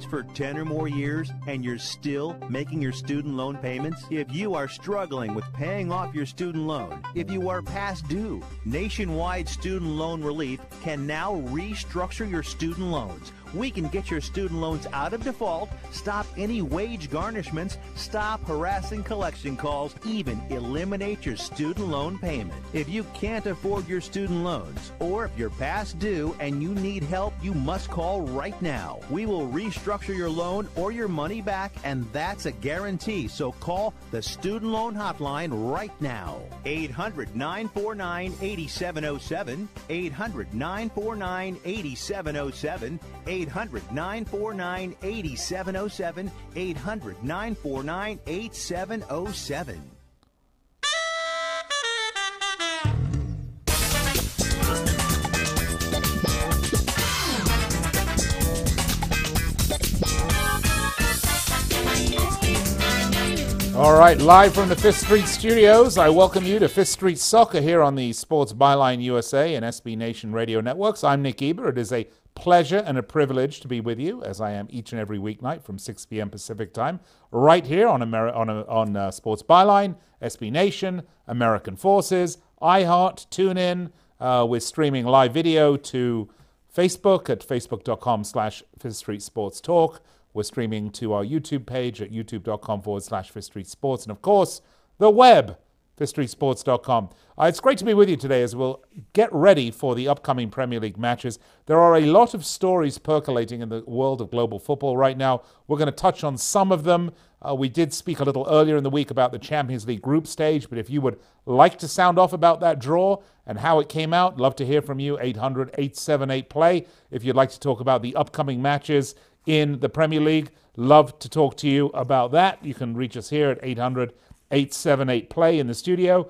college for 10 or more years and you're still making your student loan payments? If you are struggling with paying off your student loan, if you are past due, Nationwide Student Loan Relief can now restructure your student loans. We can get your student loans out of default, stop any wage garnishments, stop harassing collection calls, even eliminate your student loan payment. If you can't afford your student loans, or if you're past due and you need help, you must call right now. We will restructure your loan or your money back, and that's a guarantee. So call the Student Loan Hotline right now. 800-949-8707, 800-949-8707, 800-949-8707, 800-949-8707. All right, live from the Fifth Street studios, I welcome you to Fifth Street Soccer here on the Sports Byline USA and SB Nation radio networks. I'm Nick Eber. It is a pleasure and a privilege to be with you, as I am each and every weeknight from 6 p.m. Pacific time, right here on Sports Byline, SB Nation, American Forces, iHeart, TuneIn. We're streaming live video to Facebook at facebook.com/Fifth Street Sports Talk. We're streaming to our YouTube page at youtube.com/Fifth Street Sports. And, of course, the web, fifthstreetsports.com. It's great to be with you today as we'll get ready for the upcoming Premier League matches. There are a lot of stories percolating in the world of global football right now. We're going to touch on some of them. We did speak a little earlier in the week about the Champions League group stage, but if you would like to sound off about that draw and how it came out, love to hear from you, 800-878-PLAY. If you'd like to talk about the upcoming matches in the Premier League, love to talk to you about that. You can reach us here at 800-878-PLAY in the studio.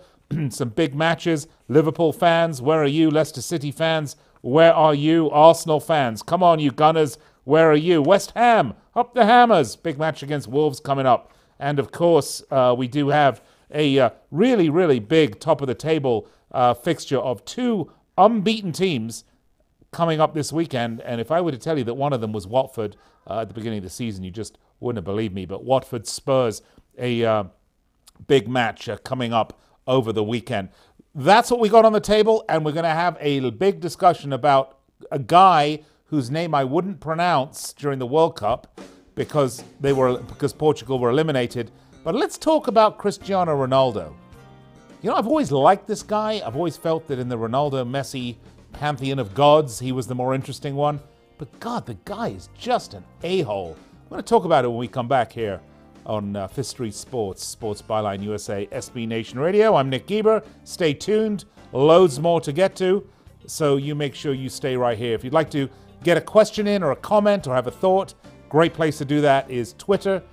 Some big matches. Liverpool fans, where are you? Leicester City fans, where are you? Arsenal fans, come on, you Gunners, where are you? West Ham, up the Hammers. Big match against Wolves coming up. And, of course, we do have a really, really big top-of-the-table fixture of two unbeaten teams coming up this weekend. And if I were to tell you that one of them was Watford at the beginning of the season, you just wouldn't believe me. But Watford Spurs, a big match coming up over the weekend. That's what we got on the table, and we're going to have a big discussion about a guy whose name I wouldn't pronounce during the World Cup because Portugal were eliminated. But let's talk about Cristiano Ronaldo. You know, I've always liked this guy. I've always felt that in the Ronaldo, Messi pantheon of gods, he was the more interesting one. But God, the guy is just an a-hole. I'm going to talk about it when we come back here on Fifth Street Sports, Sports Byline USA, SB Nation Radio. I'm Nick Eber. Stay tuned. Loads more to get to, so you make sure you stay right here. If you'd like to get a question in or a comment or have a thought, great place to do that is Twitter.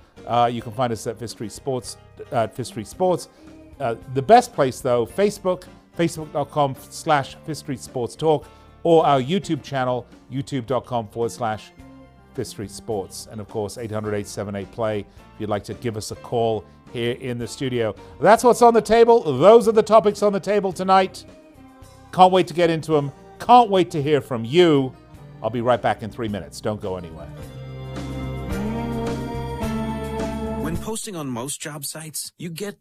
You can find us at Fifth Street Sports. The best place, though, Facebook, facebook.com/Fifth Street Sports Talk, or our YouTube channel, youtube.com/Fifth Street Sports. And, of course, 800-878-PLAY if you'd like to give us a call here in the studio. That's what's on the table. Those are the topics on the table tonight. Can't wait to get into them. Can't wait to hear from you. I'll be right back in 3 minutes. Don't go anywhere. When posting on most job sites, you get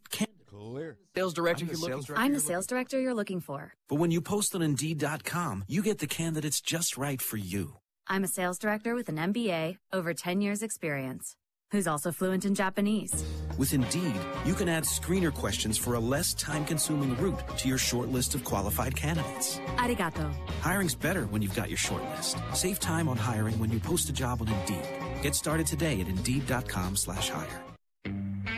sales director you're looking for. I'm the sales director you're looking for. But when you post on Indeed.com, you get the candidates just right for you. I'm a sales director with an MBA, over 10 years experience, who's also fluent in Japanese. With Indeed, you can add screener questions for a less time-consuming route to your short list of qualified candidates. Arigato. Hiring's better when you've got your short list. Save time on hiring when you post a job on Indeed. Get started today at Indeed.com/hire.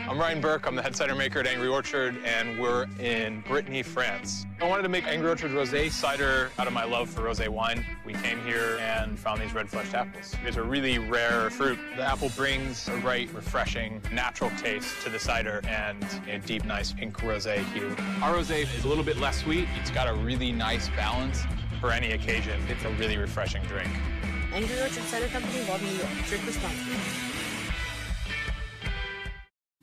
I'm Ryan Burke. I'm the head cider maker at Angry Orchard, and we're in Brittany, France. I wanted to make Angry Orchard rosé cider out of my love for rosé wine. We came here and found these red-fleshed apples. These are really rare fruit. The apple brings a right, refreshing, natural taste to the cider and a deep, nice pink rosé hue. Our rosé is a little bit less sweet. It's got a really nice balance for any occasion. It's a really refreshing drink. Angry Orchard Cider Company, Walden, New York. Drink responsibly.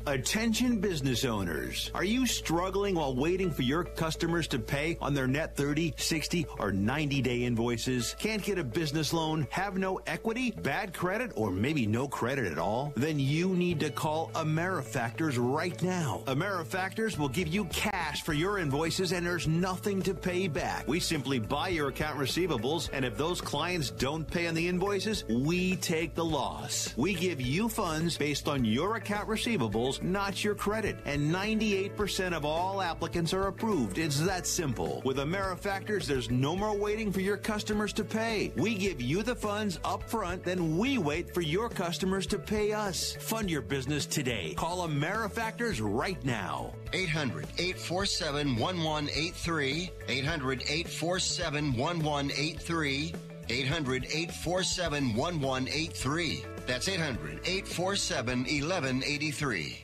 Attention business owners. Are you struggling while waiting for your customers to pay on their net 30, 60, or 90-day invoices? Can't get a business loan? Have no equity? Bad credit? Or maybe no credit at all? Then you need to call AmeriFactors right now. AmeriFactors will give you cash for your invoices and there's nothing to pay back. We simply buy your account receivables, and if those clients don't pay on the invoices, we take the loss. We give you funds based on your account receivables, not your credit. And 98% of all applicants are approved. It's that simple. With AmeriFactors, there's no more waiting for your customers to pay. We give you the funds up front, then we wait for your customers to pay us. Fund your business today. Call AmeriFactors right now. 800-847-1183. 800-847-1183. 800-847-1183. That's 800-847-1183.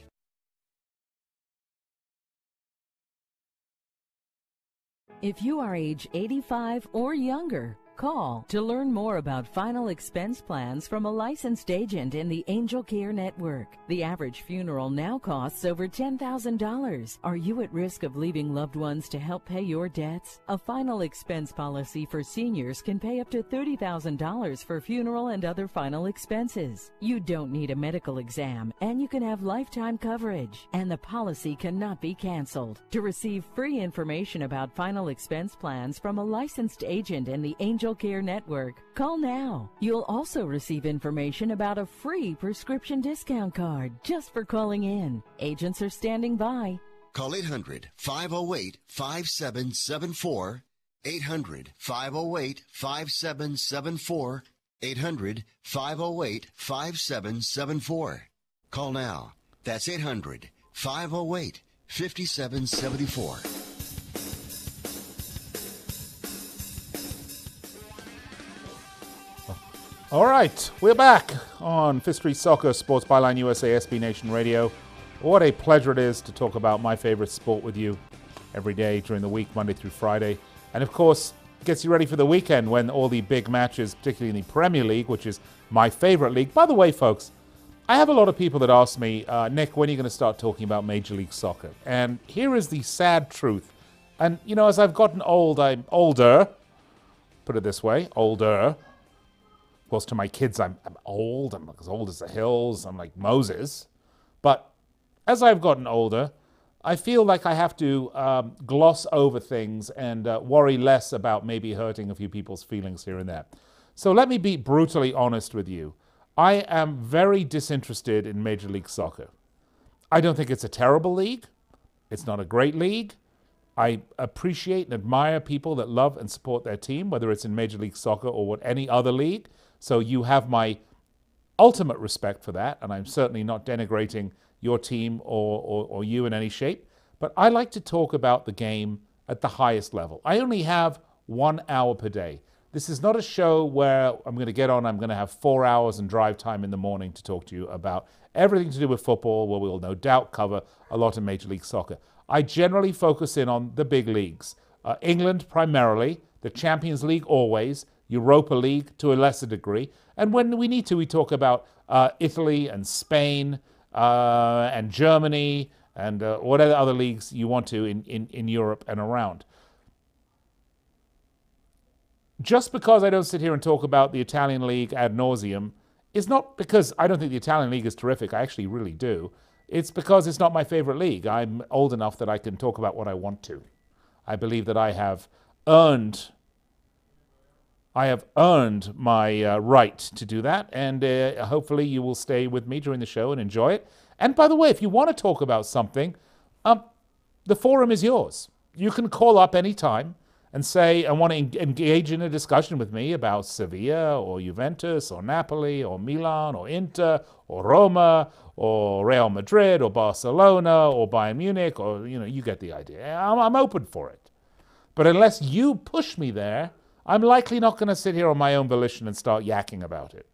If you are age 85 or younger, call to learn more about final expense plans from a licensed agent in the Angel Care Network. The average funeral now costs over $10,000. Are you at risk of leaving loved ones to help pay your debts? A final expense policy for seniors can pay up to $30,000 for funeral and other final expenses. You don't need a medical exam, and you can have lifetime coverage, and the policy cannot be canceled. To receive free information about final expense plans from a licensed agent in the Angel Care Network, call now. You'll also receive information about a free prescription discount card just for calling in. Agents are standing by. Call 800-508-5774. 800-508-5774. 800-508-5774. Call now. That's 800-508-5774. All right, we're back on Fifth Street Soccer, Sports Byline USA, SB Nation Radio. What a pleasure it is to talk about my favorite sport with you every day during the week, Monday through Friday. And of course, gets you ready for the weekend when all the big matches, particularly in the Premier League, which is my favorite league. By the way, folks, I have a lot of people that ask me, Nick, when are you going to start talking about Major League Soccer? And here is the sad truth. And, you know, as I've gotten old, I'm older, put it this way, older. Of course, to my kids, I'm old. I'm as old as the hills. I'm like Moses. But as I've gotten older, I feel like I have to gloss over things and worry less about maybe hurting a few people's feelings here and there. So let me be brutally honest with you. I am very disinterested in Major League Soccer. I don't think it's a terrible league. It's not a great league. I appreciate and admire people that love and support their team, whether it's in Major League Soccer or any other league. So you have my ultimate respect for that, and I'm certainly not denigrating your team or you in any shape. But I like to talk about the game at the highest level. I only have 1 hour per day. This is not a show where I'm going to get on, I'm going to have 4 hours and drive time in the morning to talk to you about everything to do with football, where we'll no doubt cover a lot of Major League Soccer. I generally focus in on the big leagues. England primarily, the Champions League always, Europa League to a lesser degree. And when we need to, we talk about Italy and Spain and Germany and whatever other leagues you want to in Europe and around. Just because I don't sit here and talk about the Italian league ad nauseum is not because I don't think the Italian league is terrific. I actually really do. It's because it's not my favorite league. I'm old enough that I can talk about what I want to. I believe that I have earned my right to do that, and hopefully you will stay with me during the show and enjoy it. And by the way, if you want to talk about something, the forum is yours. You can call up anytime and say, I want to engage in a discussion with me about Sevilla or Juventus or Napoli or Milan or Inter or Roma or Real Madrid or Barcelona or Bayern Munich, or, you know, you get the idea. I'm open for it. But unless you push me there, I'm likely not going to sit here on my own volition and start yakking about it.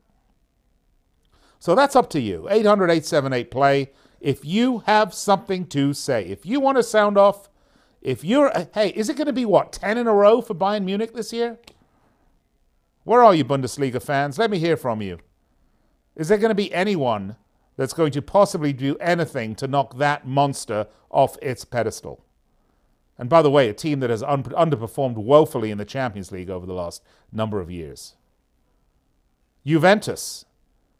So that's up to you. 800-878-PLAY. If you have something to say, if you want to sound off, hey, is it going to be, 10 in a row for Bayern Munich this year? Where are you, Bundesliga fans? Let me hear from you. Is there going to be anyone that's going to possibly do anything to knock that monster off its pedestal. And by the way, a team that has underperformed woefully in the Champions League over the last number of years. Juventus,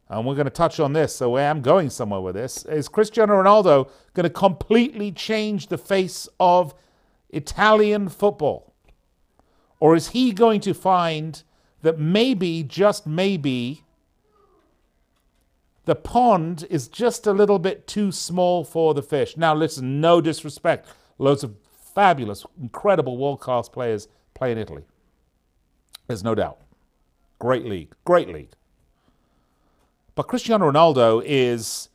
and we're going to touch on this, so I am going somewhere with this. Is Cristiano Ronaldo going to completely change the face of Italian football? Or is he going to find that maybe, just maybe, the pond is just a little bit too small for the fish? Now listen, no disrespect. Loads of fabulous, incredible world-class players play in Italy. There's no doubt. Great league. Great league. But Cristiano Ronaldo is,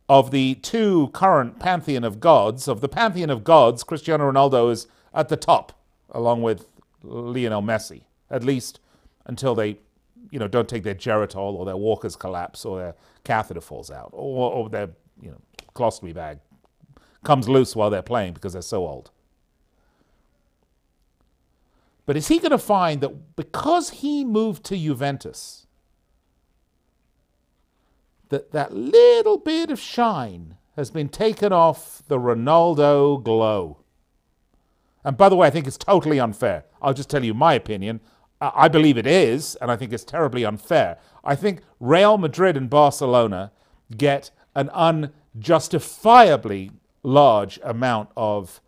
of the two current pantheon of gods, Cristiano Ronaldo is at the top, along with Lionel Messi, at least until they, don't take their Geritol or their walker's collapse or their catheter falls out or their, colostomy bag comes loose while they're playing because they're so old. But is he going to find that because he moved to Juventus, that little bit of shine has been taken off the Ronaldo glow? And by the way, I think it's totally unfair. I'll just tell you my opinion. I believe it is, and I think it's terribly unfair. I think Real Madrid and Barcelona get an unjustifiably large amount of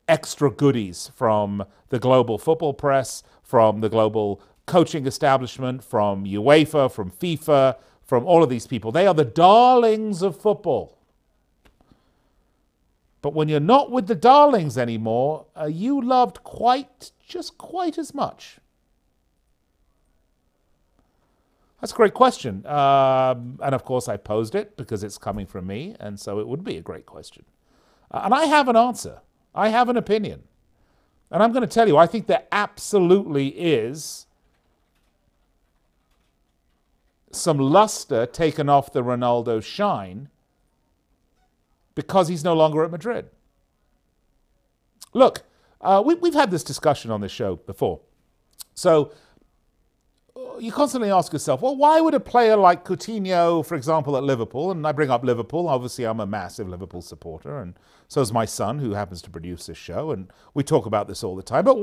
extra goodies from the global football press, from the global coaching establishment, from UEFA, from FIFA, from all of these people. They are the darlings of football. But when you're not with the darlings anymore, are you loved just quite as much? That's a great question. And of course I posed it because it's coming from me, and so it would be a great question. And I have an answer. I have an opinion. And I'm going to tell you, I think there absolutely is some luster taken off the Ronaldo shine because he's no longer at Madrid. Look, we've had this discussion on this show before. So you constantly ask yourself, well, why would a player like Coutinho, for example, at Liverpool, and I bring up Liverpool, obviously I'm a massive Liverpool supporter, and so is my son, who happens to produce this show, and we talk about this all the time. But,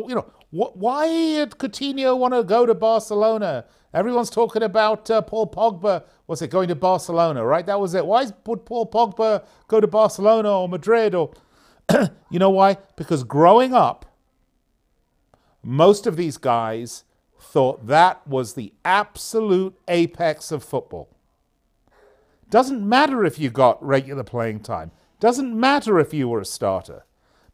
why did Coutinho want to go to Barcelona? Everyone's talking about Paul Pogba, going to Barcelona, right? That was it. Why would Paul Pogba go to Barcelona or Madrid? Or you know why? Because growing up, most of these guys thought that was the absolute apex of football. Doesn't matter if you got regular playing time. Doesn't matter if you were a starter.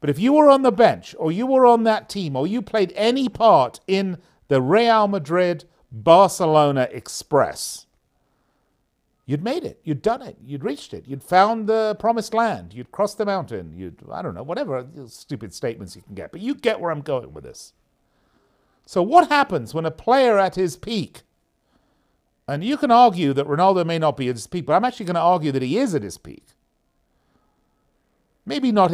But if you were on the bench, or you were on that team, or you played any part in the Real Madrid Barcelona Express, you'd made it. You'd done it. You'd reached it. You'd found the promised land. You'd crossed the mountain. I don't know, whatever stupid statements you can get. But you get where I'm going with this. So what happens when a player at his peak, and you can argue that Ronaldo may not be at his peak, but I'm actually going to argue that he is at his peak. Maybe not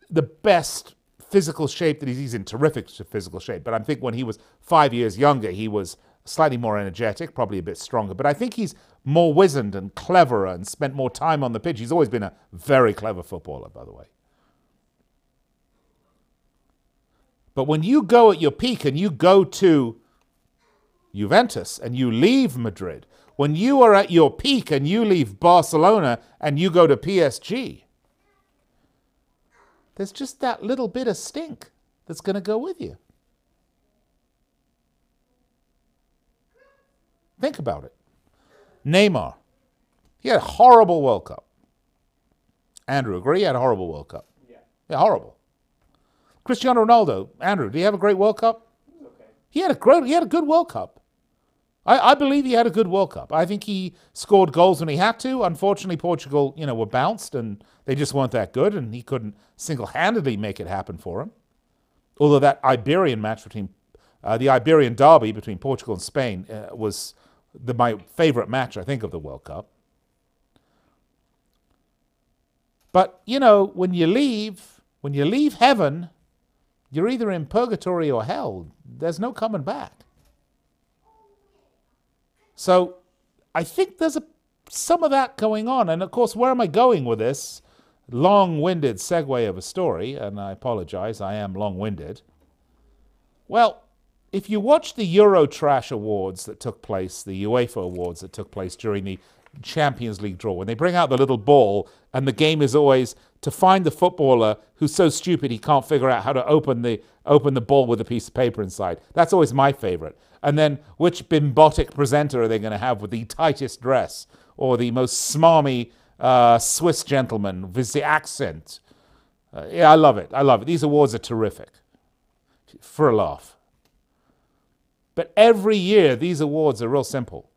the best physical shape that he's in, terrific physical shape, but I think when he was 5 years younger, he was slightly more energetic, probably a bit stronger. But I think he's more wizened and cleverer and spent more time on the pitch. He's always been a very clever footballer, by the way. But when you go at your peak and you go to Juventus and you leave Madrid, when you are at your peak and you leave Barcelona and you go to PSG, there's just that little bit of stink that's going to go with you. Think about it. Neymar, he had a horrible World Cup. Andrew, agree? He had a horrible World Cup. Yeah, horrible. Cristiano Ronaldo, Andrew, do you have a great World Cup? Okay. He had a good World Cup. I believe he had a good World Cup. I think he scored goals when he had to. Unfortunately, Portugal, were bounced and they just weren't that good, and he couldn't single-handedly make it happen for him. Although that Iberian match the Iberian derby between Portugal and Spain was my favorite match, I think, of the World Cup. But, when you leave heaven, you're either in purgatory or hell. There's no coming back. So I think there's a some of that going on. And, of course, where am I going with this long-winded segue of a story? And I apologize, I am long-winded. Well, if you watch the Eurotrash Awards that took place, the UEFA Awards that took place during the Champions League draw, when they bring out the little ball and the game is always to find the footballer who's so stupid he can't figure out how to open the ball with a piece of paper inside. That's always my favorite. And then which bimbotic presenter are they going to have with the tightest dress or the most smarmy Swiss gentleman with the accent? Yeah, I love it. I love it. These awards are terrific. For a laugh. But every year, these awards are real simple.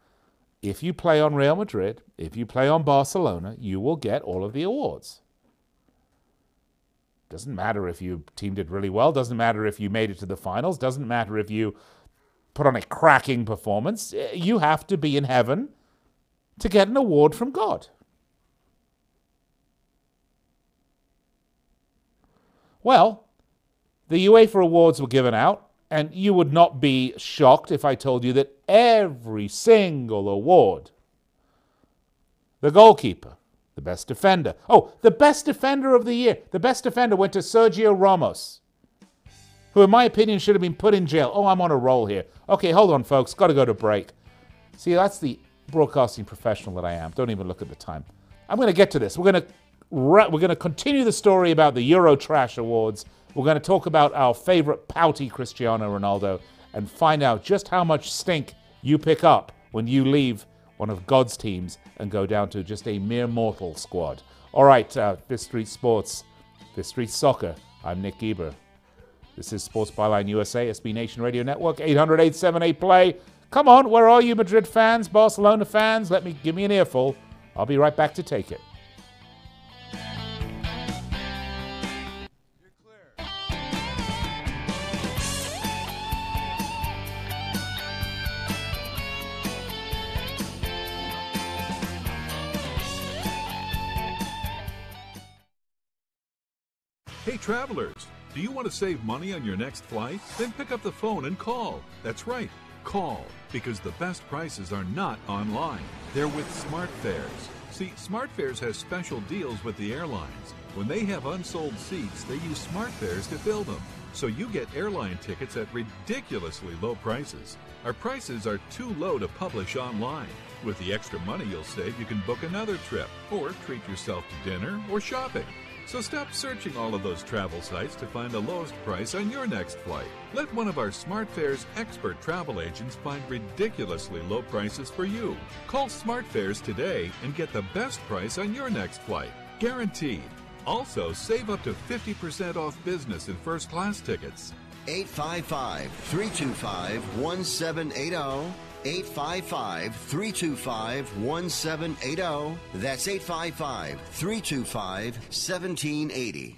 If you play on Real Madrid, if you play on Barcelona, you will get all of the awards. Doesn't matter if your team did really well, doesn't matter if you made it to the finals, doesn't matter if you put on a cracking performance. You have to be in heaven to get an award from God. Well, the UEFA awards were given out, and you would not be shocked if I told you that every single award, the goalkeeper, the best defender, the best defender of the year, the best defender went to Sergio Ramos, who in my opinion should have been put in jail. I'm on a roll here. Okay, hold on, folks, got to go to break. See, that's the broadcasting professional that I am. Don't even look at the time. I'm going to get to this. We're going to continue the story about the Eurotrash Awards. We're going to talk about our favorite pouty Cristiano Ronaldo and find out just how much stink you pick up when you leave one of God's teams and go down to just a mere mortal squad. All right, Fifth Street Sports, Fifth Street Soccer. I'm Nick Gieber. This is Sports Byline USA, SB Nation Radio Network, 800-878-PLAY. Come on, where are you, Madrid fans, Barcelona fans? Give me an earful. I'll be right back to take it. Hey travelers, do you want to save money on your next flight? Then pick up the phone and call. That's right, call, because the best prices are not online. They're with SmartFares. See, SmartFares has special deals with the airlines. When they have unsold seats, they use SmartFares to fill them. So you get airline tickets at ridiculously low prices. Our prices are too low to publish online. With the extra money you'll save, you can book another trip or treat yourself to dinner or shopping. So stop searching all of those travel sites to find the lowest price on your next flight. Let one of our SmartFares expert travel agents find ridiculously low prices for you. Call SmartFares today and get the best price on your next flight. Guaranteed. Also, save up to 50% off business and first class tickets. 855-325-1780. 855-325-1780. That's 855-325-1780.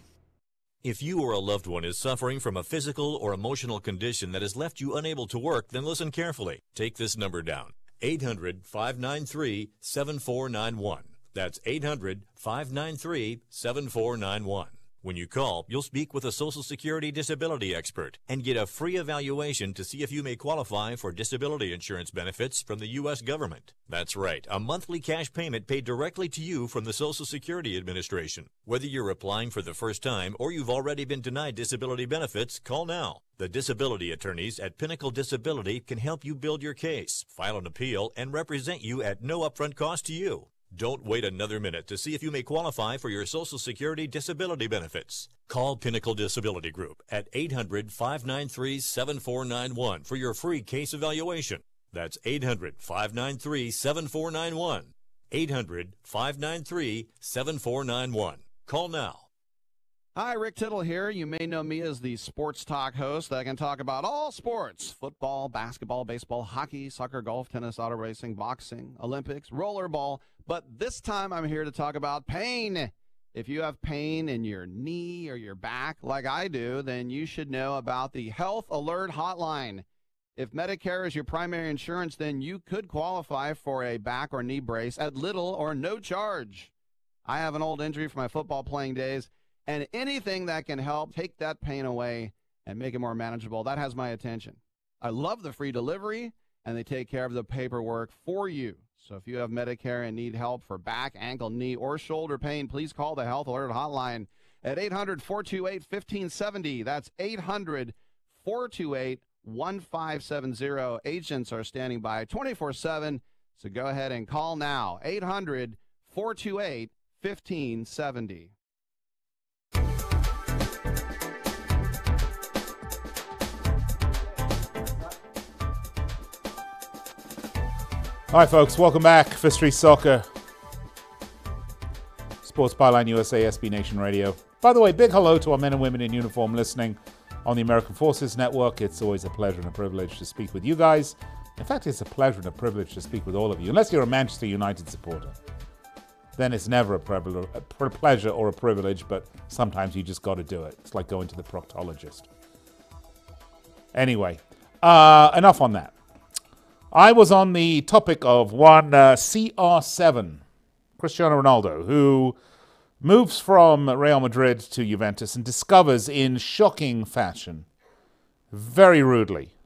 If you or a loved one is suffering from a physical or emotional condition that has left you unable to work, then listen carefully. Take this number down. 800-593-7491. That's 800-593-7491. When you call, you'll speak with a Social Security disability expert and get a free evaluation to see if you may qualify for disability insurance benefits from the U.S. government. That's right, a monthly cash payment paid directly to you from the Social Security Administration. Whether you're applying for the first time or you've already been denied disability benefits, call now. The disability attorneys at Pinnacle Disability can help you build your case, file an appeal, and represent you at no upfront cost to you. Don't wait another minute to see if you may qualify for your Social Security disability benefits. Call Pinnacle Disability Group at 800-593-7491 for your free case evaluation. That's 800-593-7491. 800-593-7491. Call now. Hi, Rick Tittle here. You may know me as the sports talk host. I can talk about all sports: football, basketball, baseball, hockey, soccer, golf, tennis, auto racing, boxing, Olympics, rollerball. But this time I'm here to talk about pain. If you have pain in your knee or your back like I do, then you should know about the Health Alert Hotline. If Medicare is your primary insurance, then you could qualify for a back or knee brace at little or no charge. I have an old injury from my football playing days, and anything that can help take that pain away and make it more manageable, that has my attention. I love the free delivery, and they take care of the paperwork for you. So if you have Medicare and need help for back, ankle, knee, or shoulder pain, please call the Health Alert Hotline at 800-428-1570. That's 800-428-1570. Agents are standing by 24/7, so go ahead and call now. 800-428-1570. All right, folks, welcome back. Fifth Street Soccer, Sports Byline USA, SB Nation Radio. By the way, big hello to our men and women in uniform listening on the American Forces Network. It's always a pleasure and a privilege to speak with you guys. In fact, it's a pleasure and a privilege to speak with all of you, unless you're a Manchester United supporter. Then it's never a pleasure or a privilege, but sometimes you just got to do it. It's like going to the proctologist. Anyway, enough on that. I was on the topic of one CR7, Cristiano Ronaldo, who moves from Real Madrid to Juventus and discovers in shocking fashion, very rudely,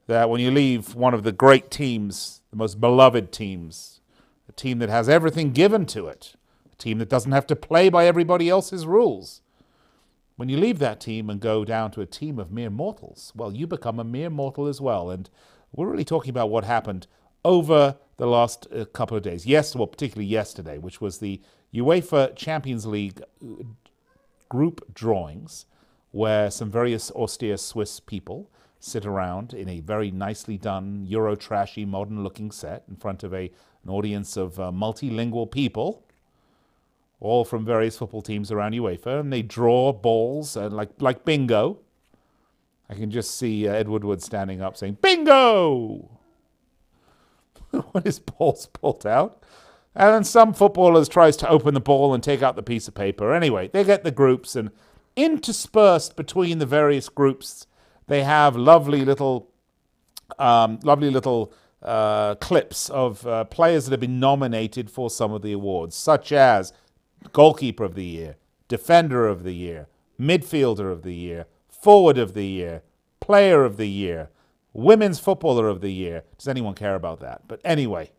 that when you leave one of the great teams, the most beloved teams, a team that has everything given to it, a team that doesn't have to play by everybody else's rules, when you leave that team and go down to a team of mere mortals, well, you become a mere mortal as well. And we're really talking about what happened over the last couple of days. Yes, well, particularly yesterday, which was the UEFA Champions League group drawings, where some very austere Swiss people sit around in a very nicely done, Euro-trashy, modern-looking set in front of an audience of multilingual people, all from various football teams around UEFA, and they draw balls like bingo. I can just see Ed Woodward standing up saying, bingo! When his ball's pulled out. And then some footballers tries to open the ball and take out the piece of paper. Anyway, they get the groups, and interspersed between the various groups, they have lovely little clips of players that have been nominated for some of the awards, such as Goalkeeper of the Year, Defender of the Year, Midfielder of the Year, Forward of the Year, Player of the Year, Women's Footballer of the Year. Does anyone care about that? But anyway,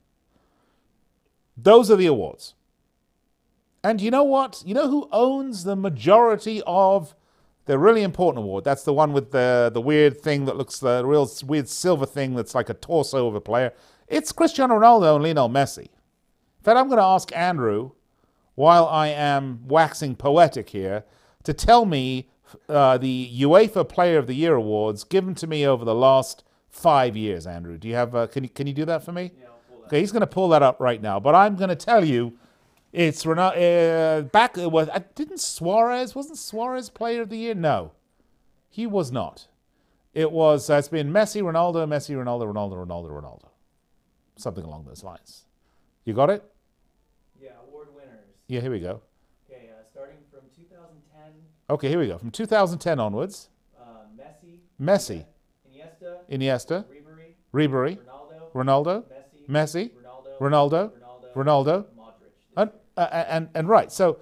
those are the awards. And you know what? You know who owns the majority of the really important award? That's the one with the weird thing that looks the real weird silver thing that's like a torso of a player. It's Cristiano Ronaldo and Lionel Messi. In fact, I'm going to ask Andrew, while I am waxing poetic here, to tell me the UEFA Player of the Year awards given to me over the last 5 years. Andrew, do you have? Can you do that for me? Yeah, I'll pull that. Okay, he's going to pull that up right now. But I'm going to tell you, it's back. Wasn't Suarez Player of the Year? No, he was not. It's been Messi, Ronaldo, Ronaldo, something along those lines. You got it? Yeah, award winners. Yeah, here we go. Okay, starting from 2010. Okay, here we go. From 2010 onwards. Messi. Iniesta. Ribery. Ronaldo. Messi. Ronaldo. Modric. And right. So,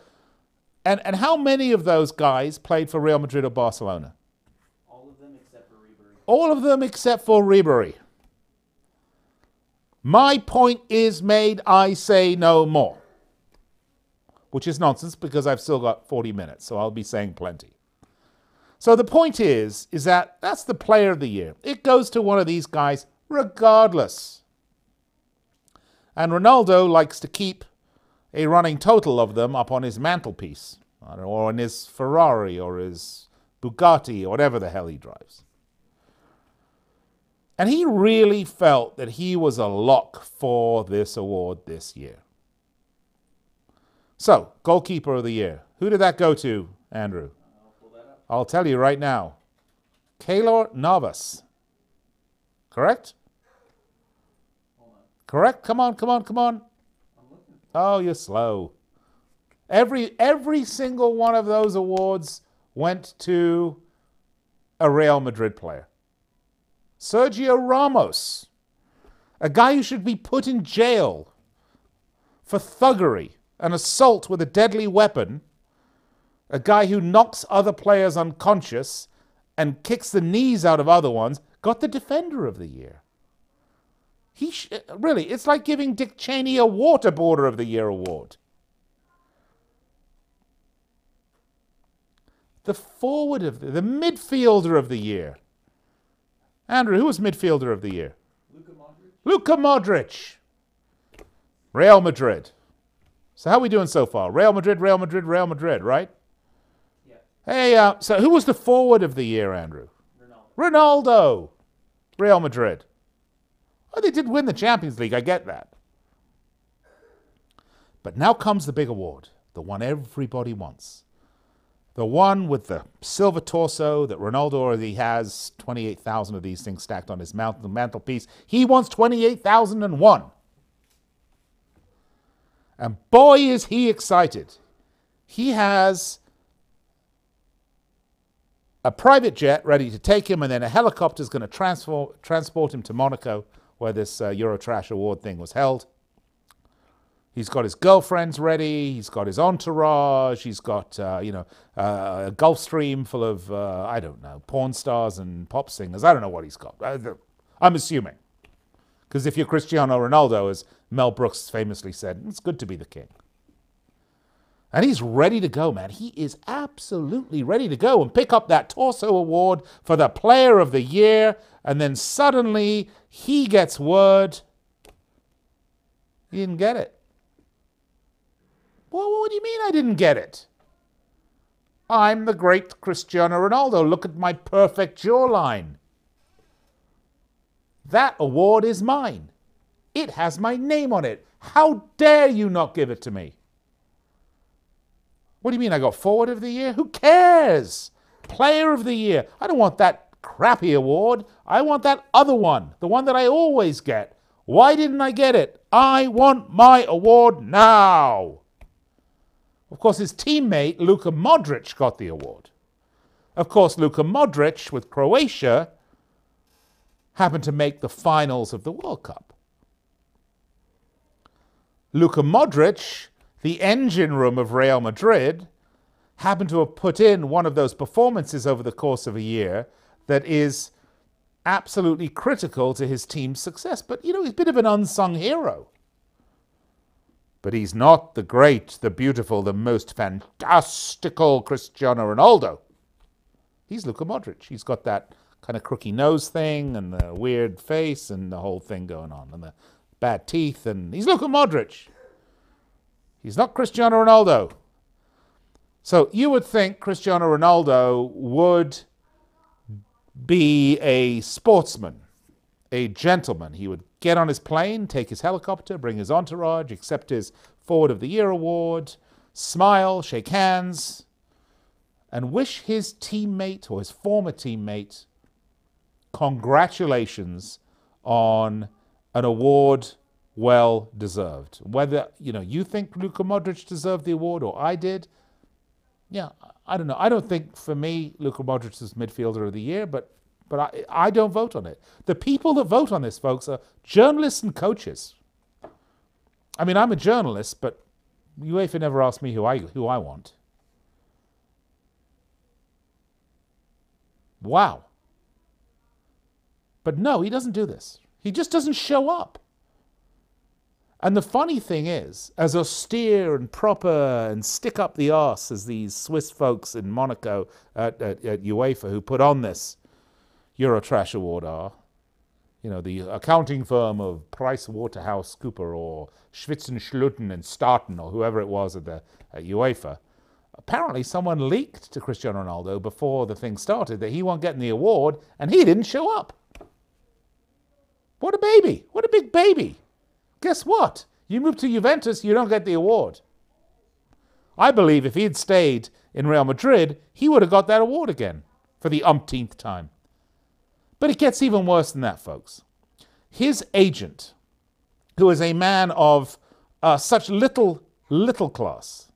and how many of those guys played for Real Madrid or Barcelona? All of them except for Ribery. All of them except for Ribery. My point is made. I say no more. Which is nonsense because I've still got 40 minutes, so I'll be saying plenty. So the point is that's the Player of the Year. It goes to one of these guys regardless. And Ronaldo likes to keep a running total of them up on his mantelpiece, or in his Ferrari, or his Bugatti, or whatever the hell he drives. And he really felt that he was a lock for this award this year. So, Goalkeeper of the Year. Who did that go to, Andrew? I'll pull that up. I'll tell you right now. Keylor Navas. Correct? Hold on. Correct? Come on. I'm looking. Oh, you're slow. Every single one of those awards went to a Real Madrid player. Sergio Ramos, a guy who should be put in jail for thuggery and assault with a deadly weapon, a guy who knocks other players unconscious and kicks the knees out of other ones, got the Defender of the Year. Really, it's like giving Dick Cheney a Waterboarder of the Year award. The forward of the midfielder of the year. Andrew, who was midfielder of the year? Luka Modric. Real Madrid. So how are we doing so far? Real Madrid, Real Madrid, Real Madrid, right? Yeah. Hey, so who was the forward of the year, Andrew? Ronaldo. Real Madrid. Oh, they did win the Champions League, I get that. But now comes the big award, the one everybody wants. The one with the silver torso that Ronaldo already has 28,000 of these things stacked on his mantelpiece. He wants 28,001. And boy, is he excited. He has a private jet ready to take him, and then a helicopter is going to transport him to Monaco, where this Eurotrash Award thing was held. He's got his girlfriends ready. He's got his entourage. He's got, a Gulf Stream full of, I don't know, porn stars and pop singers. I don't know what he's got. I'm assuming. Because if you're Cristiano Ronaldo, as Mel Brooks famously said, it's good to be the king. And he's ready to go, man. He is absolutely ready to go and pick up that Torso Award for the Player of the Year. And then suddenly he gets word he didn't get it. Well, what do you mean I didn't get it? I'm the great Cristiano Ronaldo. Look at my perfect jawline. That award is mine. It has my name on it. How dare you not give it to me? What do you mean I got Forward of the Year? Who cares? Player of the Year. I don't want that crappy award. I want that other one, the one that I always get. Why didn't I get it? I want my award now. Of course, his teammate, Luka Modric, got the award. Of course, Luka Modric, with Croatia, happened to make the finals of the World Cup. Luka Modric, the engine room of Real Madrid, happened to have put in one of those performances over the course of a year that is absolutely critical to his team's success. But, he's a bit of an unsung hero. But he's not the great, the beautiful, the most fantastical Cristiano Ronaldo. He's Luka Modric. He's got that kind of crooky nose thing and the weird face and the whole thing going on and the bad teeth. And he's Luka Modric. He's not Cristiano Ronaldo. So you would think Cristiano Ronaldo would be a sportsman, a gentleman. He would get on his plane, take his helicopter, bring his entourage, accept his Forward of the Year award, smile, shake hands, and wish his teammate or his former teammate congratulations on an award well deserved. Whether, you think Luka Modric deserved the award or I did, I don't know. I don't think, for me, Luka Modric is midfielder of the year, but I don't vote on it. The people that vote on this, folks, are journalists and coaches. I mean, I'm a journalist, but UEFA never asked me who I want. Wow. But no, he doesn't do this. He just doesn't show up. And the funny thing is, as austere and proper and stick up the arse as these Swiss folks in Monaco at UEFA who put on this Eurotrash Award are, the accounting firm of PricewaterhouseCoopers or Schwitzenschluten and Starten or whoever it was at UEFA, apparently someone leaked to Cristiano Ronaldo before the thing started that he wasn't getting the award and he didn't show up. What a baby. What a big baby. Guess what? You move to Juventus, you don't get the award. I believe if he had stayed in Real Madrid, he would have got that award again for the umpteenth time. But it gets even worse than that, folks. His agent, who is a man of such little class,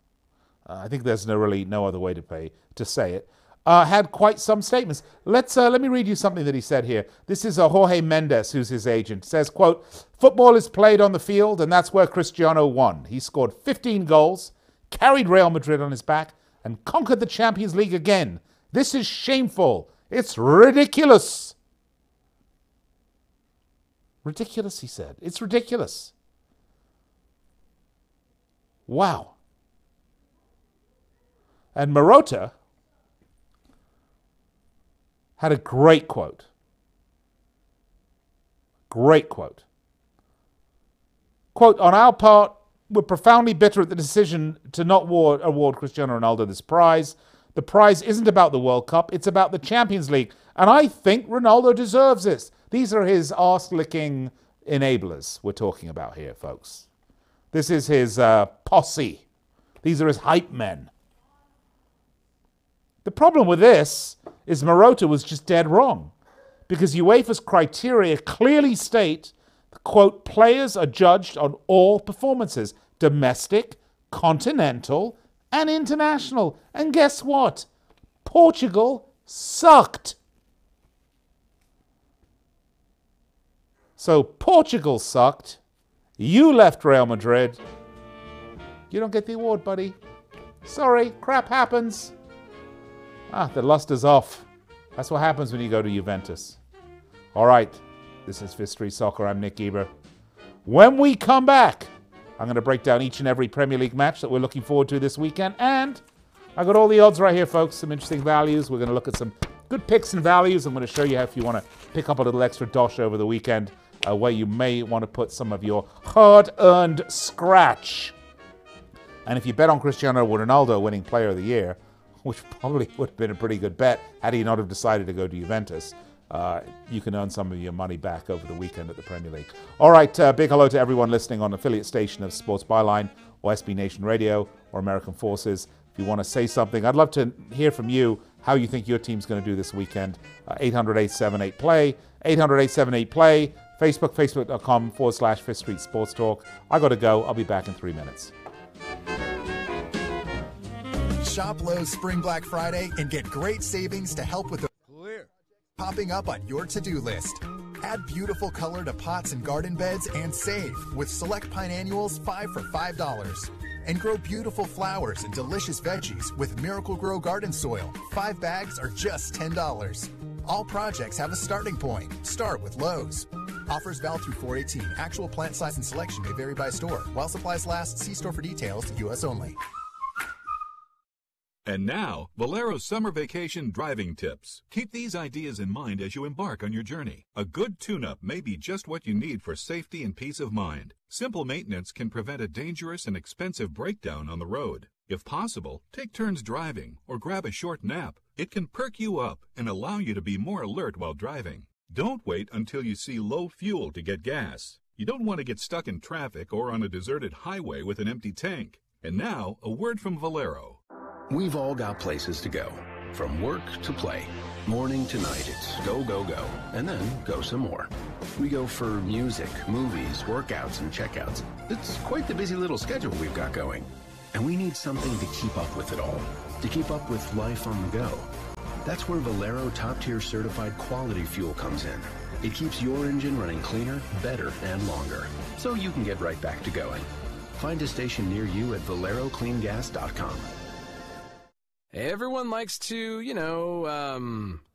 I think there's no other way to say it, had quite some statements. Let me read you something that he said here. This is Jorge Mendes, who's his agent. Says, quote, "Football is played on the field, and that's where Cristiano won. He scored 15 goals, carried Real Madrid on his back, and conquered the Champions League again. This is shameful. It's ridiculous." Ridiculous, he said. It's ridiculous. Wow. And Marotta had a great quote. Great quote. Quote, on our part, we're profoundly bitter at the decision to not award Cristiano Ronaldo this prize. The prize isn't about the World Cup, it's about the Champions League. And I think Ronaldo deserves this. These are his arse-licking enablers we're talking about here, folks. This is his posse. These are his hype men. The problem with this is Marotta was just dead wrong, because UEFA's criteria clearly state, quote, players are judged on all performances, domestic, continental, and international. And guess what? Portugal sucked. So Portugal sucked. You left Real Madrid. You don't get the award, buddy. Sorry, crap happens. The luster's off. That's what happens when you go to Juventus. All right, this is Fifth Street Soccer. I'm Nick Eber. When we come back, I'm going to break down each and every Premier League match that we're looking forward to this weekend. And I got all the odds right here, folks. Some interesting values. We're going to look at some good picks and values. I'm going to show you how, if you want to pick up a little extra dosh over the weekend, where you may want to put some of your hard-earned scratch. And if you bet on Cristiano Ronaldo winning Player of the Year, which probably would have been a pretty good bet had he not have decided to go to Juventus, you can earn some of your money back over the weekend at the Premier League. All right, big hello to everyone listening on affiliate station of Sports Byline or SB Nation Radio or American Forces. If you want to say something, I'd love to hear from you how you think your team's going to do this weekend. 800-878-PLAY, 800-878-PLAY, Facebook, facebook.com/Fifth Street Sports Talk. I got to go. I'll be back in 3 minutes. Shop Lowe's Spring Black Friday and get great savings to help with the popping up on your to-do list. Add beautiful color to pots and garden beds and save with select pine annuals 5 for $5. And grow beautiful flowers and delicious veggies with Miracle Grow garden soil. 5 bags are just $10. All projects have a starting point. Start with Lowe's. Offers valid through 4/18. Actual plant size and selection may vary by store. While supplies last, see store for details. U.S. only. And now, Valero's summer vacation driving tips. Keep these ideas in mind as you embark on your journey. A good tune-up may be just what you need for safety and peace of mind. Simple maintenance can prevent a dangerous and expensive breakdown on the road. If possible, take turns driving or grab a short nap. It can perk you up and allow you to be more alert while driving. Don't wait until you see low fuel to get gas. You don't want to get stuck in traffic or on a deserted highway with an empty tank. And now, a word from Valero. We've all got places to go. From work to play. Morning to night, it's go, go, go. And then go some more. We go for music, movies, workouts, and checkouts. It's quite the busy little schedule we've got going. And we need something to keep up with it all. To keep up with life on the go. That's where Valero top-tier certified quality fuel comes in. It keeps your engine running cleaner, better, and longer. So you can get right back to going. Find a station near you at ValeroCleanGas.com. Everyone likes to,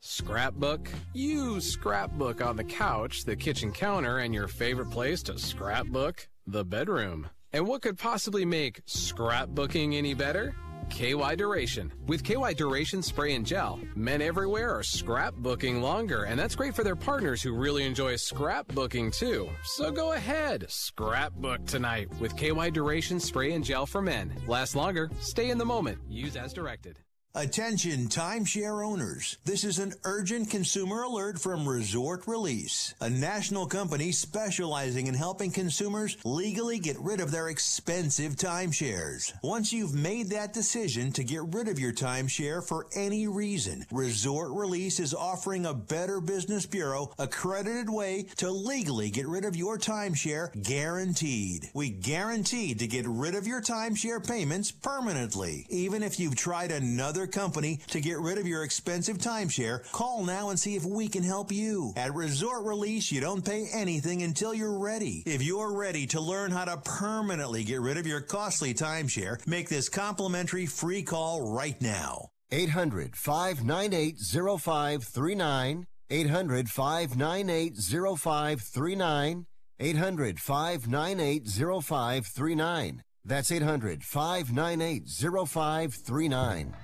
scrapbook. You scrapbook on the couch, the kitchen counter, and your favorite place to scrapbook, the bedroom. And what could possibly make scrapbooking any better? KY Duration. With KY Duration Spray and Gel, men everywhere are scrapbooking longer, and that's great for their partners who really enjoy scrapbooking too. So go ahead, scrapbook tonight with KY Duration Spray and Gel for men. Last longer, stay in the moment, use as directed. Attention timeshare owners. This is an urgent consumer alert from Resort Release, a national company specializing in helping consumers legally get rid of their expensive timeshares. Once you've made that decision to get rid of your timeshare for any reason, Resort Release is offering a Better Business Bureau accredited way to legally get rid of your timeshare, guaranteed. We guaranteed to get rid of your timeshare payments permanently. Even if you've tried another company to get rid of your expensive timeshare, call now and see if we can help you. At Resort Release, you don't pay anything until you're ready. If you're ready to learn how to permanently get rid of your costly timeshare, make this complimentary free call right now. 800-598-0539. 800-598-0539. 800-598-0539. That's 800-598-0539.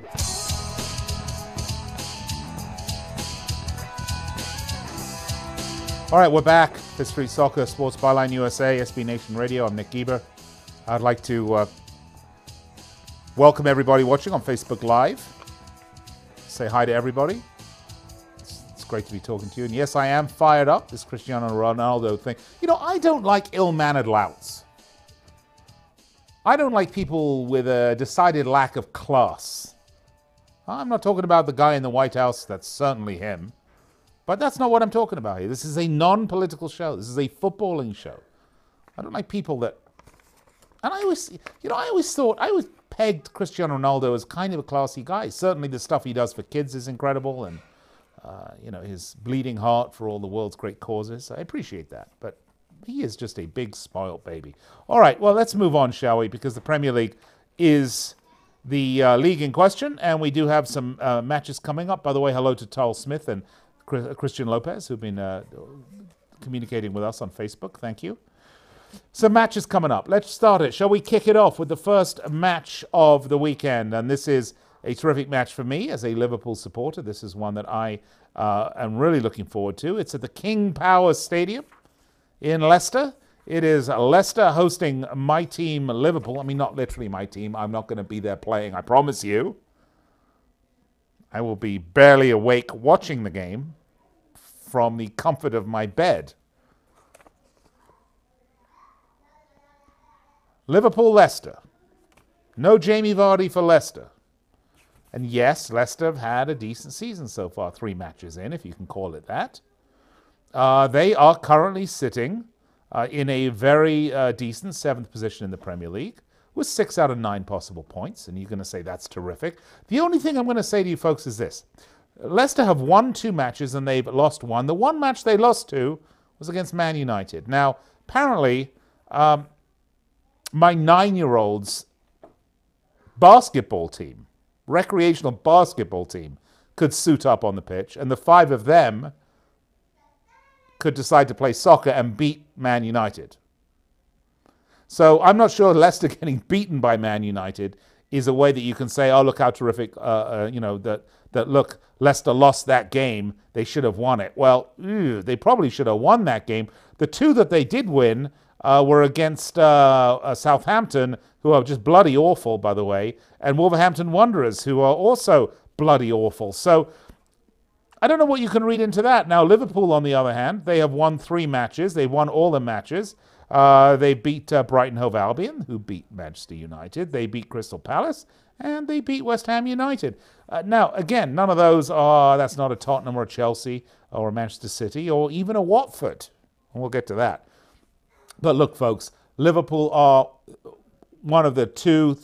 All right, we're back. Fifth Street Soccer, Sports Byline USA, SB Nation Radio. I'm Nick Geber. I'd like to welcome everybody watching on Facebook Live. Say hi to everybody. It's great to be talking to you. And yes, I am fired up, this Cristiano Ronaldo thing. You know, I don't like ill-mannered louts. I don't like people with a decided lack of class. I'm not talking about the guy in the White House. That's certainly him. But that's not what I'm talking about here. This is a non-political show. This is a footballing show. I don't like people that... And I always pegged Cristiano Ronaldo as kind of a classy guy. Certainly the stuff he does for kids is incredible, and, his bleeding heart for all the world's great causes. I appreciate that. But he is just a big, spoiled baby. All right, well, let's move on, shall we? Because the Premier League is the league in question, and we do have some matches coming up. By the way, hello to Tal Smith and Christian Lopez, who've been communicating with us on Facebook. Thank you. Some matches coming up. Let's start it. Shall we kick it off with the first match of the weekend? And this is a terrific match for me as a Liverpool supporter. This is one that I am really looking forward to. It's at the King Power Stadium in Leicester. It is Leicester hosting my team, Liverpool. I mean, not literally my team. I'm not going to be there playing, I promise you. I will be barely awake watching the game from the comfort of my bed. Liverpool-Leicester. No Jamie Vardy for Leicester. And yes, Leicester have had a decent season so far, 3 matches in, if you can call it that. They are currently sitting in a very decent 7th position in the Premier League, with 6 out of 9 possible points, and you're going to say that's terrific. The only thing I'm going to say to you folks is this. Leicester have won 2 matches and they've lost 1. The one match they lost to was against Man United. Now, apparently, my 9-year-old's basketball team, recreational basketball team, could suit up on the pitch, and the 5 of them could decide to play soccer and beat Man United. So I'm not sure Leicester getting beaten by Man United is a way that you can say, oh, look how terrific, look, Leicester lost that game. They should have won it. Well, they probably should have won that game. The 2 that they did win were against Southampton, who are just bloody awful, by the way, and Wolverhampton Wanderers, who are also bloody awful. So I don't know what you can read into that. Now, Liverpool, on the other hand, they have won 3 matches. They've won all the matches. They beat Brighton Hove Albion, who beat Manchester United. They beat Crystal Palace, and they beat West Ham United. Now, again, none of those are, that's not a Tottenham or a Chelsea or a Manchester City or even a Watford. And we'll get to that. But look, folks, Liverpool are one of the two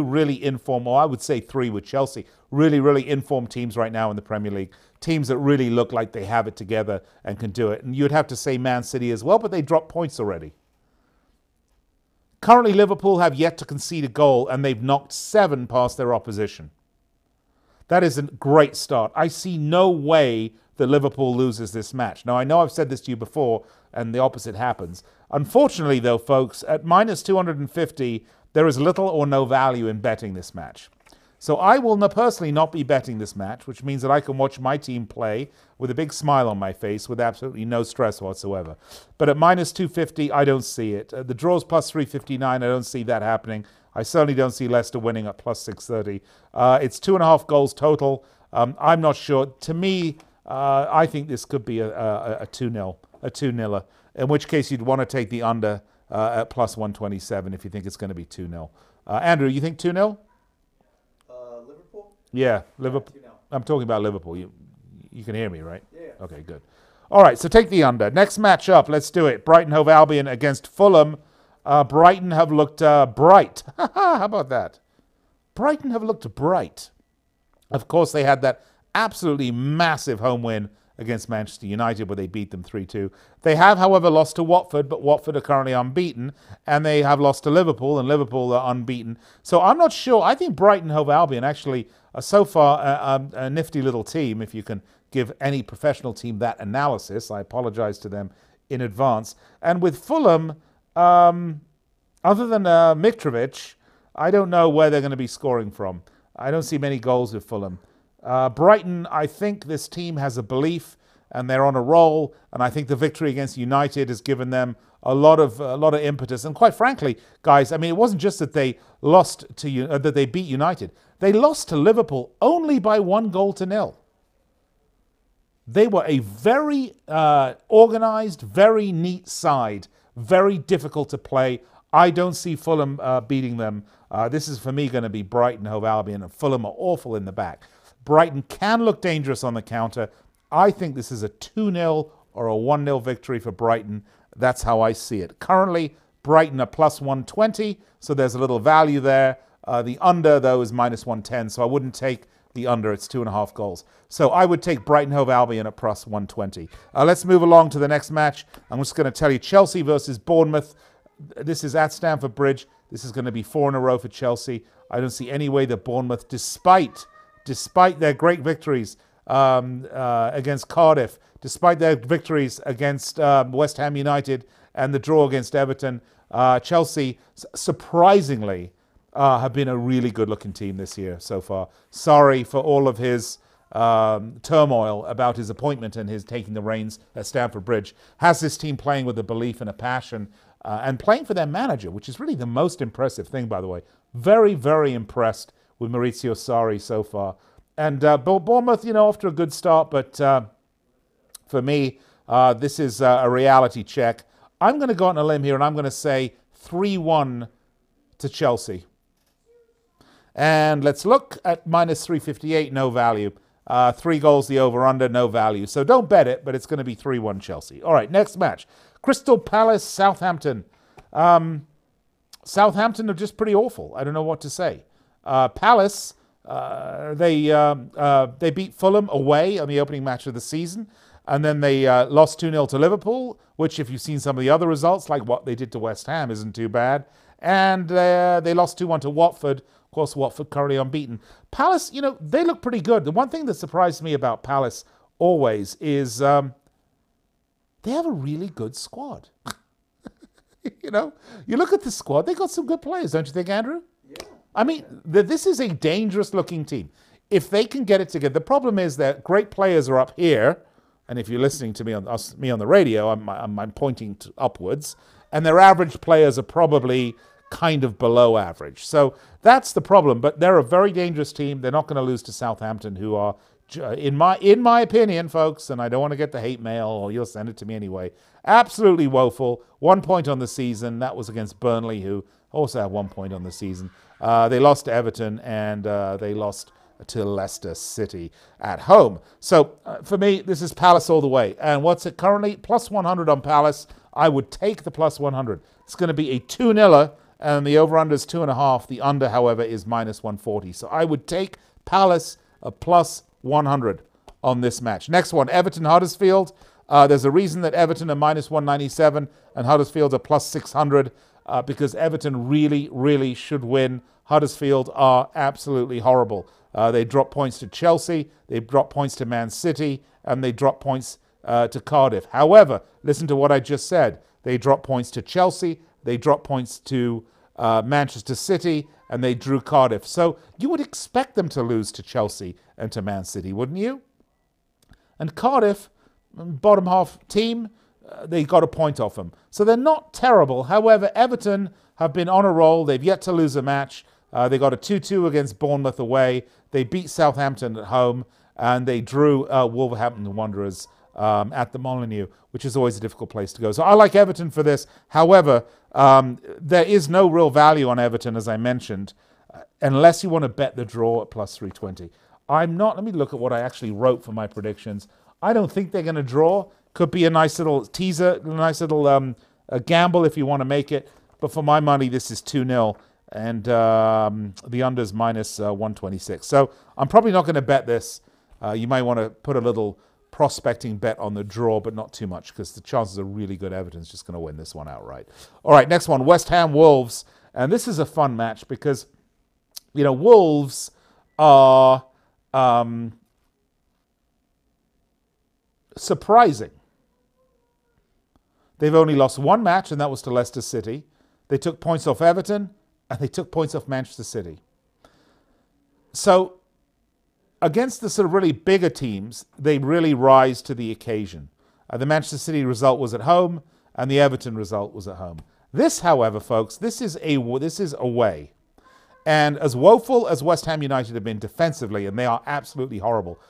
really informed, or I would say 3 with Chelsea, really informed teams right now in the Premier League. Teams that really look like they have it together and can do it. And you'd have to say Man City as well, but they dropped points already. Currently, Liverpool have yet to concede a goal, and they've knocked 7 past their opposition. That is a great start. I see no way that Liverpool loses this match. Now, I know I've said this to you before, and the opposite happens. Unfortunately, though, folks, at minus 250, there is little or no value in betting this match. So I will personally not be betting this match, which means that I can watch my team play with a big smile on my face with absolutely no stress whatsoever. But at minus 250, I don't see it. The draw's plus 359. I don't see that happening. I certainly don't see Leicester winning at plus 630. It's 2.5 goals total. I'm not sure. To me, I think this could be a 2-0, in which case you'd want to take the under at plus 127 if you think it's going to be 2-0. Andrew, you think 2-0? Liverpool? Yeah, Liverpool. I'm talking about Liverpool. You can hear me, right? Yeah. Okay, good. All right, so take the under. Next match up, let's do it. Brighton Hove Albion against Fulham. Brighton have looked bright. How about that? Brighton have looked bright. Of course, they had that absolutely massive home win against Manchester United, where they beat them 3-2. They have, however, lost to Watford, but Watford are currently unbeaten, and they have lost to Liverpool, and Liverpool are unbeaten. So I'm not sure. I think Brighton Hove Albion actually are so far a nifty little team, if you can give any professional team that analysis. I apologize to them in advance. And with Fulham, other than Mitrovic, I don't know where they're going to be scoring from. I don't see many goals with Fulham. Brighton, I think this team has a belief and they're on a roll, and I think the victory against United has given them a lot of impetus. And quite frankly, guys, I mean, it wasn't just that they lost to that they beat United. They lost to Liverpool only by 1-0. They were a very organized, very neat side, very difficult to play. I don't see Fulham beating them. This is, for me, going to be Brighton, Hove Albion, and Fulham are awful in the back. Brighton can look dangerous on the counter. I think this is a 2-0 or a 1-0 victory for Brighton. That's how I see it. Currently, Brighton are plus 120, so there's a little value there. The under, though, is minus 110, so I wouldn't take the under. It's 2.5 goals. So I would take Brighton Hove Albion at plus 120. Let's move along to the next match. I'm just going to tell you Chelsea versus Bournemouth. This is at Stamford Bridge. This is going to be 4 in a row for Chelsea. I don't see any way that Bournemouth, despite their great victories against Cardiff, despite their victories against West Ham United and the draw against Everton, Chelsea, surprisingly, have been a really good-looking team this year so far. Sorry for all of his turmoil about his appointment and his taking the reins at Stamford Bridge. Has this team playing with a belief and a passion and playing for their manager, which is really the most impressive thing, by the way. Very, very impressed with Maurizio Sarri so far. And Bournemouth, off to a good start, but for me, this is a reality check. I'm going to go on a limb here, and I'm going to say 3-1 to Chelsea. And let's look at minus 358, no value. 3 goals, the over-under, no value. So don't bet it, but it's going to be 3-1 Chelsea. All right, next match. Crystal Palace, Southampton. Southampton are just pretty awful. I don't know what to say. Palace, they beat Fulham away on the opening match of the season, and then they lost 2-0 to Liverpool, which, if you've seen some of the other results, like what they did to West Ham, isn't too bad. And they lost 2-1 to Watford. Of course, Watford currently unbeaten. Palace, they look pretty good. The one thing that surprised me about Palace always is they have a really good squad. You look at the squad, they got some good players, don't you think, Andrew? Yeah. I mean, this is a dangerous-looking team. If they can get it together, the problem is that great players are up here, and if you're listening to me on the radio, I'm pointing upwards, and their average players are probably kind of below average. So that's the problem. But they're a very dangerous team. They're not going to lose to Southampton, who are, in my opinion, folks, and I don't want to get the hate mail, or you'll send it to me anyway, absolutely woeful. 1 point on the season. That was against Burnley, who also have 1 point on the season. They lost to Everton, and they lost to Leicester City at home. So for me, this is Palace all the way. And what's it currently? Plus 100 on Palace. I would take the plus 100. It's going to be a 2-0, and the over-under is 2.5. The under, however, is minus 140. So I would take Palace a plus 100 on this match. Next one, Everton-Huddersfield. There's a reason that Everton are minus 197 and Huddersfield are plus 600 because Everton really, really should win. Huddersfield are absolutely horrible. They drop points to Chelsea, they drop points to Man City, and they drop points to Cardiff. However, listen to what I just said. They drop points to Chelsea, they drop points to Manchester City, and they drew Cardiff. So you would expect them to lose to Chelsea and to Man City, wouldn't you? And Cardiff, bottom half team, they got a point off them. So they're not terrible. However, Everton have been on a roll. They've yet to lose a match. They got a 2-2 against Bournemouth away. They beat Southampton at home, and they drew Wolverhampton Wanderers at the Molineux, which is always a difficult place to go. So I like Everton for this. However, there is no real value on Everton, as I mentioned, unless you want to bet the draw at plus 320. I'm not. Let me look at what I actually wrote for my predictions. I don't think they're going to draw. Could be a nice little teaser, a nice little a gamble if you want to make it. But for my money, this is 2-0. And the under's minus 126. So I'm probably not going to bet this. You might want to put a little prospecting bet on the draw, but not too much, because the chances are really good Everton's just going to win this one outright. All right, next one, West Ham Wolves. And this is a fun match because, Wolves are surprising. They've only lost one match, and that was to Leicester City. They took points off Everton, and they took points off Manchester City. So, against the sort of really bigger teams, they really rise to the occasion. The Manchester City result was at home, and the Everton result was at home. This, however, folks, this is away. And as woeful as West Ham United have been defensively, and they are absolutely horrible,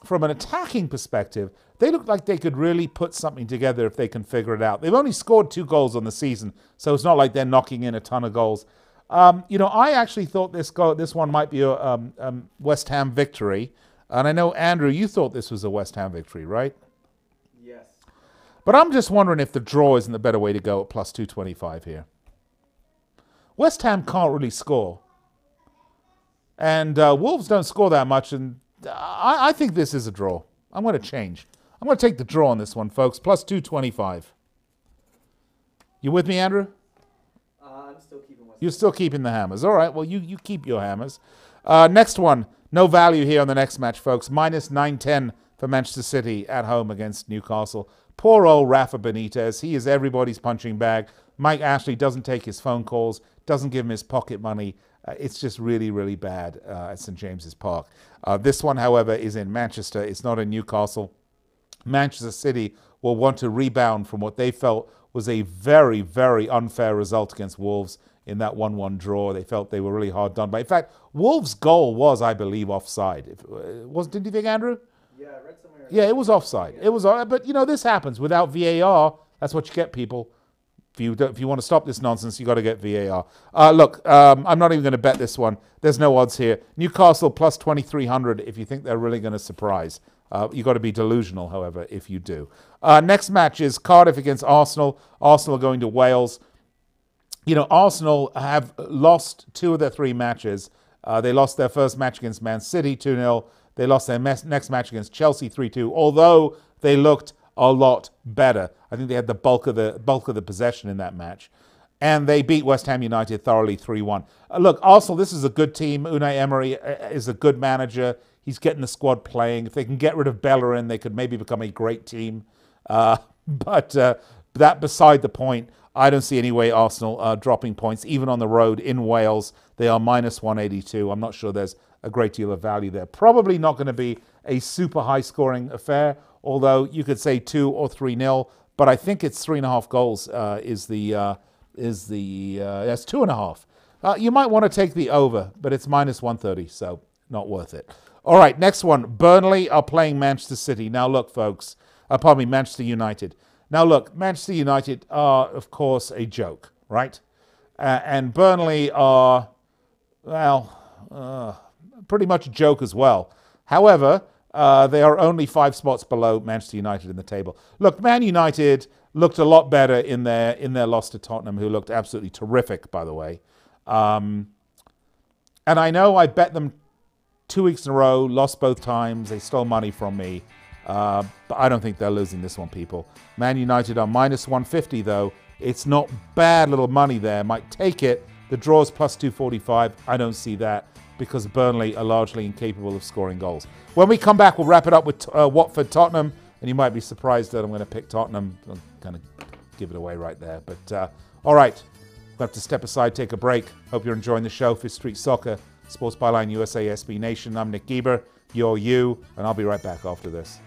from an attacking perspective, they look like they could really put something together if they can figure it out. They've only scored 2 goals on the season, so it's not like they're knocking in a ton of goals. I actually thought this one might be a West Ham victory. And I know, Andrew, you thought this was a West Ham victory, right? Yes. But I'm just wondering if the draw isn't the better way to go at plus 225 here. West Ham can't really score. And Wolves don't score that much, and I think this is a draw. I'm going to change. I'm going to take the draw on this one, folks. Plus 225. You with me, Andrew? I'm still keeping West Ham. You're still keeping the hammers. All right, well, you keep your hammers. Next one. No value here on the next match, folks. Minus 910 for Manchester City at home against Newcastle. Poor old Rafa Benitez. He is everybody's punching bag. Mike Ashley doesn't take his phone calls, doesn't give him his pocket money. It's just really, really bad at St. James's Park. This one, however, is in Manchester. It's not in Newcastle. Manchester City will want to rebound from what they felt was a very, very unfair result against Wolves in that 1-1 draw. They felt they were really hard done by. In fact, Wolves' goal was, I believe, offside. Didn't you think, Andrew? Yeah, I read somewhere. Yeah, it was offside. It was, but this happens without VAR. That's what you get, people. If you want to stop this nonsense, you got to get VAR. Look, I'm not even going to bet this one. There's no odds here. Newcastle plus 2,300 if you think they're really going to surprise. You've got to be delusional, however, if you do. Next match is Cardiff against Arsenal. Arsenal are going to Wales. Arsenal have lost 2 of their 3 matches. They lost their first match against Man City 2-0. They lost their next match against Chelsea 3-2, although they looked a lot better. I think they had the bulk of the possession in that match. And they beat West Ham United thoroughly 3-1. Look, Arsenal, this is a good team. Unai Emery is a good manager. He's getting the squad playing. If they can get rid of Bellerin, they could maybe become a great team. But that beside the point, I don't see any way Arsenal dropping points, even on the road in Wales. They are minus 182. I'm not sure there's a great deal of value there. Probably not going to be a super high-scoring affair, although you could say 2 or 3-0. But I think it's 3.5 goals that's 2.5. You might want to take the over, but it's minus 130, so not worth it. All right, next one. Burnley are playing Manchester City. Now look, folks. Manchester United. Now look, Manchester United are, of course, a joke, right? And Burnley are, pretty much a joke as well. However, they are only 5 spots below Manchester United in the table. Look, Man United looked a lot better in their loss to Tottenham, who looked absolutely terrific, by the way. And I know I bet them 2 weeks in a row, lost both times. They stole money from me. But I don't think they're losing this one, people. Man United are minus 150, though. It's not bad little money there. Might take it. The draw's plus 245. I don't see that because Burnley are largely incapable of scoring goals. When we come back, we'll wrap it up with Watford-Tottenham. And you might be surprised that I'm going to pick Tottenham. I'll kind of give it away right there. But, all right. We'll have to step aside, take a break. Hope you're enjoying the show. Fifth Street Soccer, Sports Byline USA, SB Nation. I'm Nick Gieber. You're you. And I'll be right back after this.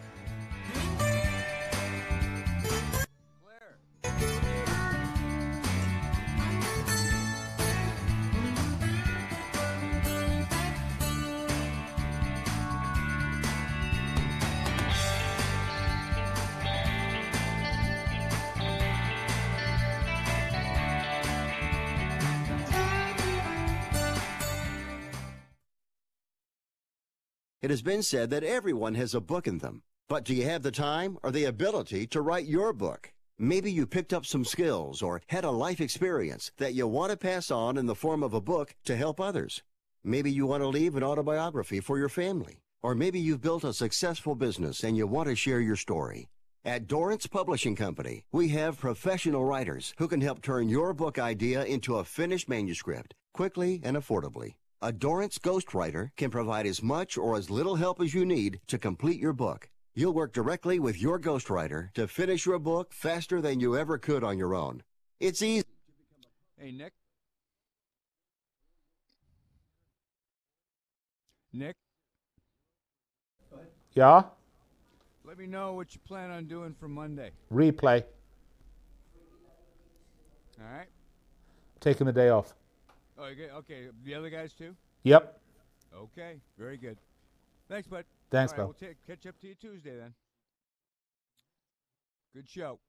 It has been said that everyone has a book in them. But do you have the time or the ability to write your book? Maybe you picked up some skills or had a life experience that you want to pass on in the form of a book to help others. Maybe you want to leave an autobiography for your family. Or maybe you've built a successful business and you want to share your story. At Dorrance Publishing Company, we have professional writers who can help turn your book idea into a finished manuscript quickly and affordably. A Dorrance ghostwriter can provide as much or as little help as you need to complete your book. You'll work directly with your ghostwriter to finish your book faster than you ever could on your own. It's easy. Hey, Nick. Nick? Yeah? Let me know what you plan on doing for Monday. Replay. All right. Taking the day off. Oh, okay. The other guys too? Yep. Okay. Very good. Thanks, bud. Thanks, All right, Bill. We'll catch up to you Tuesday then. Good show.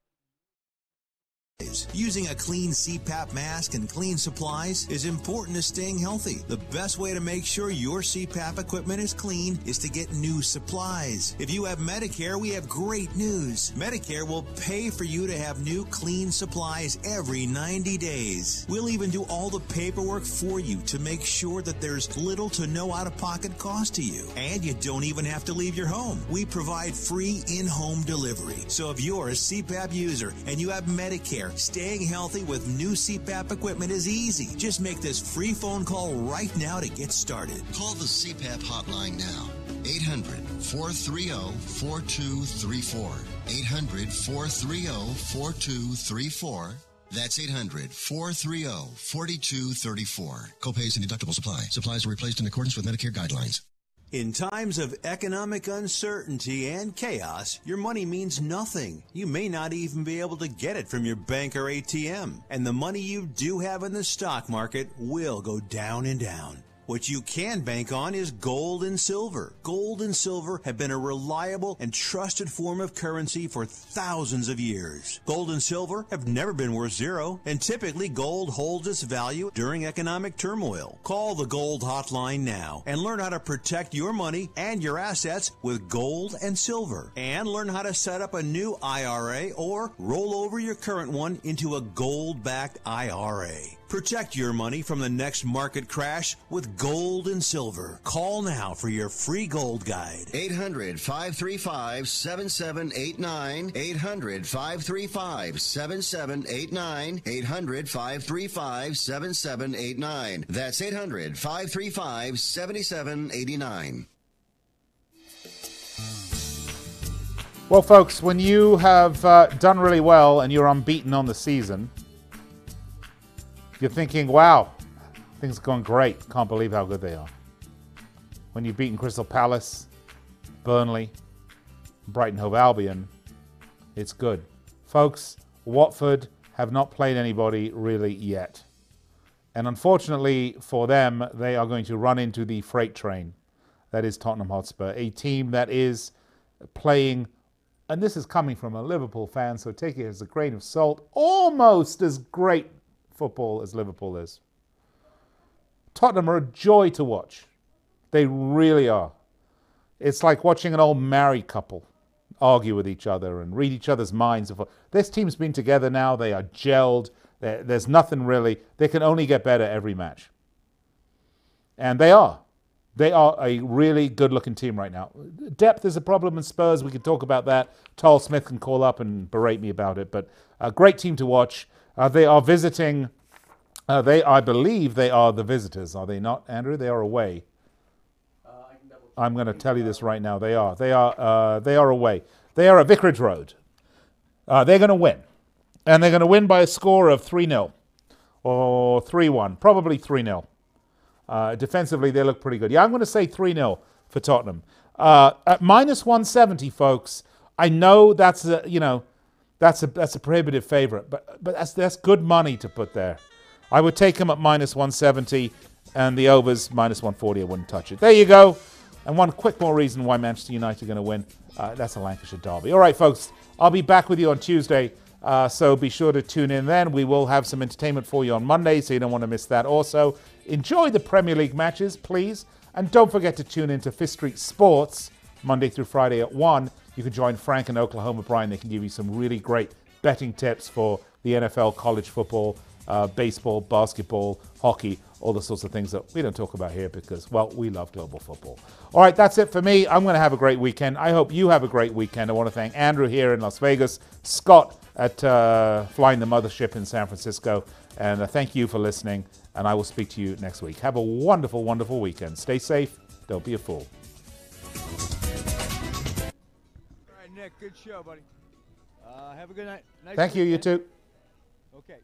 Using a clean CPAP mask and clean supplies is important to staying healthy. The best way to make sure your CPAP equipment is clean is to get new supplies. If you have Medicare, we have great news. Medicare will pay for you to have new clean supplies every 90 days. We'll even do all the paperwork for you to make sure that there's little to no out-of-pocket cost to you. And you don't even have to leave your home. We provide free in-home delivery. So if you're a CPAP user and you have Medicare, staying healthy with new CPAP equipment is easy. Just make this free phone call right now to get started. Call the CPAP hotline now. 800-430-4234. 800-430-4234. That's 800-430-4234. Copays and deductibles apply. Supplies are replaced in accordance with Medicare guidelines. In times of economic uncertainty and chaos, your money means nothing. You may not even be able to get it from your bank or ATM. And the money you do have in the stock market will go down and down. What you can bank on is gold and silver. Gold and silver have been a reliable and trusted form of currency for thousands of years. Gold and silver have never been worth zero, and typically gold holds its value during economic turmoil. Call the Gold Hotline now and learn how to protect your money and your assets with gold and silver. And learn how to set up a new IRA or roll over your current one into a gold-backed IRA. Protect your money from the next market crash with gold and silver. Call now for your free gold guide. 800-535-7789. 800-535-7789. 800-535-7789. That's 800-535-7789. Well, folks, when you have done really well and you're unbeaten on the season, you're thinking, wow, things are going great. Can't believe how good they are. When you've beaten Crystal Palace, Burnley, Brighton Hove Albion, it's good. Folks, Watford have not played anybody really yet. And unfortunately for them, they are going to run into the freight train. That is Tottenham Hotspur, a team that is playing, and this is coming from a Liverpool fan, so take it as a grain of salt, almost as great football as Liverpool is. Tottenham are a joy to watch. They really are. It's like watching an old married couple argue with each other and read each other's minds. This team's been together now. They are gelled. There's nothing really. They can only get better every match. And they are. They are a really good-looking team right now. Depth is a problem in Spurs. We can talk about that. Tal Smith can call up and berate me about it. But a great team to watch. They are visiting. I believe they are the visitors, are they not, Andrew? They are away. I'm going to tell you this right now. They are. They are away. They are at Vicarage Road. They're going to win. And they're going to win by a score of 3-0 or 3-1, probably 3-0. Defensively, they look pretty good. Yeah, I'm going to say 3-0 for Tottenham. At -170, folks, I know that's a prohibitive favorite, but that's good money to put there. I would take them at -170, and the overs -140. I wouldn't touch it. There you go. And one quick more reason why Manchester United are going to win. That's a Lancashire derby. All right, folks, I'll be back with you on Tuesday, so be sure to tune in then. We will have some entertainment for you on Monday, so you don't want to miss that. Also, enjoy the Premier League matches, please. And don't forget to tune into Fifth Street Sports Monday through Friday at 1. You can join Frank and Oklahoma Brian. They can give you some really great betting tips for the NFL, college football, baseball, basketball, hockey, all the sorts of things that we don't talk about here because, well, we love global football. All right, that's it for me. I'm going to have a great weekend. I hope you have a great weekend. I want to thank Andrew here in Las Vegas, Scott at Flying the Mothership in San Francisco, and thank you for listening, and I will speak to you next week. Have a wonderful, wonderful weekend. Stay safe. Don't be a fool. Nick. Good show, buddy. Have a good night. Nice Thank you, you weekend. too. Okay.